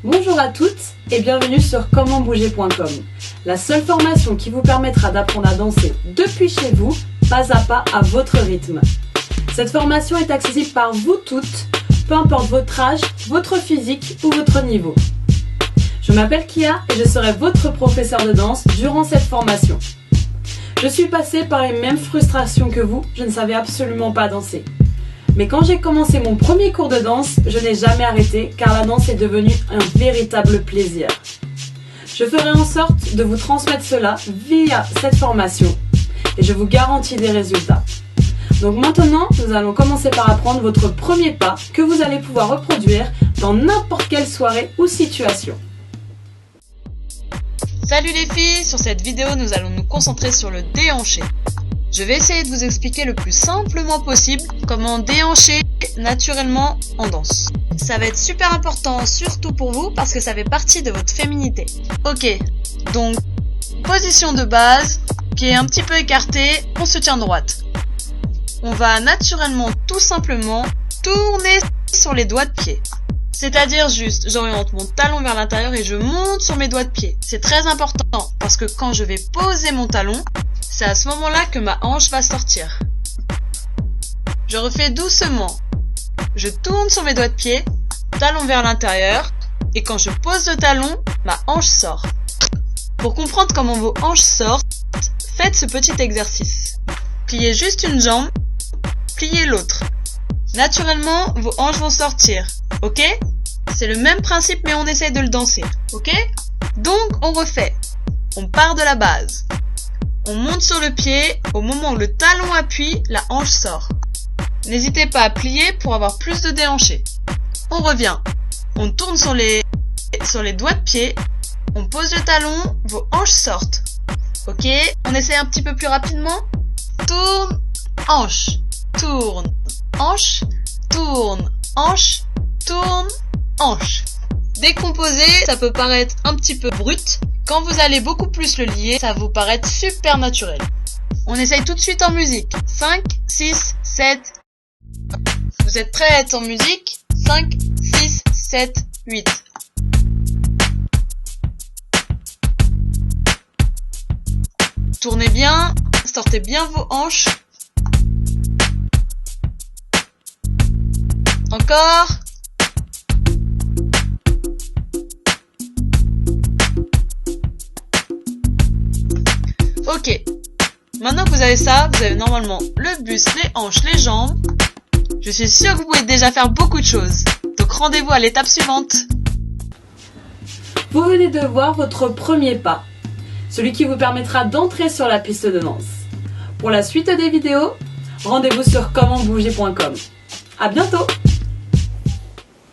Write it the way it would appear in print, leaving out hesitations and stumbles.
Bonjour à toutes et bienvenue sur commentbouger.com, la seule formation qui vous permettra d'apprendre à danser depuis chez vous, pas à pas à votre rythme. Cette formation est accessible par vous toutes, peu importe votre âge, votre physique ou votre niveau. Je m'appelle Kia et je serai votre professeur de danse durant cette formation. Je suis passée par les mêmes frustrations que vous, je ne savais absolument pas danser. Mais quand j'ai commencé mon premier cours de danse, je n'ai jamais arrêté car la danse est devenue un véritable plaisir. Je ferai en sorte de vous transmettre cela via cette formation et je vous garantis des résultats. Donc maintenant, nous allons commencer par apprendre votre premier pas que vous allez pouvoir reproduire dans n'importe quelle soirée ou situation. Salut les filles, sur cette vidéo nous allons nous concentrer sur le déhanché. Je vais essayer de vous expliquer le plus simplement possible comment déhancher naturellement en danse. Ça va être super important, surtout pour vous, parce que ça fait partie de votre féminité. Ok, donc position de base, pied un petit peu écarté, on se tient droite. On va naturellement, tout simplement, tourner sur les doigts de pied. C'est-à-dire juste, j'oriente mon talon vers l'intérieur et je monte sur mes doigts de pied. C'est très important, parce que quand je vais poser mon talon, c'est à ce moment-là que ma hanche va sortir. Je refais doucement. Je tourne sur mes doigts de pied, talon vers l'intérieur, et quand je pose le talon, ma hanche sort. Pour comprendre comment vos hanches sortent, faites ce petit exercice. Pliez juste une jambe, pliez l'autre. Naturellement, vos hanches vont sortir, ok? C'est le même principe mais on essaie de le danser, ok? Donc on refait. On part de la base. On monte sur le pied, au moment où le talon appuie, la hanche sort. N'hésitez pas à plier pour avoir plus de déhanché. On revient. On tourne sur les doigts de pied, on pose le talon, vos hanches sortent. Ok, on essaie un petit peu plus rapidement. Tourne, hanche, tourne, hanche, tourne, hanche, tourne, hanche. Décomposer, ça peut paraître un petit peu brut. Quand vous allez beaucoup plus le lier, ça va vous paraître super naturel. On essaye tout de suite en musique. 5, 6, 7. Vous êtes prêts à être en musique? 5, 6, 7, 8. Tournez bien, sortez bien vos hanches. Encore. Ok, maintenant que vous avez ça, vous avez normalement le buste, les hanches, les jambes. Je suis sûre que vous pouvez déjà faire beaucoup de choses. Donc rendez-vous à l'étape suivante. Vous venez de voir votre premier pas, celui qui vous permettra d'entrer sur la piste de danse. Pour la suite des vidéos, rendez-vous sur commentbouger.com. À bientôt!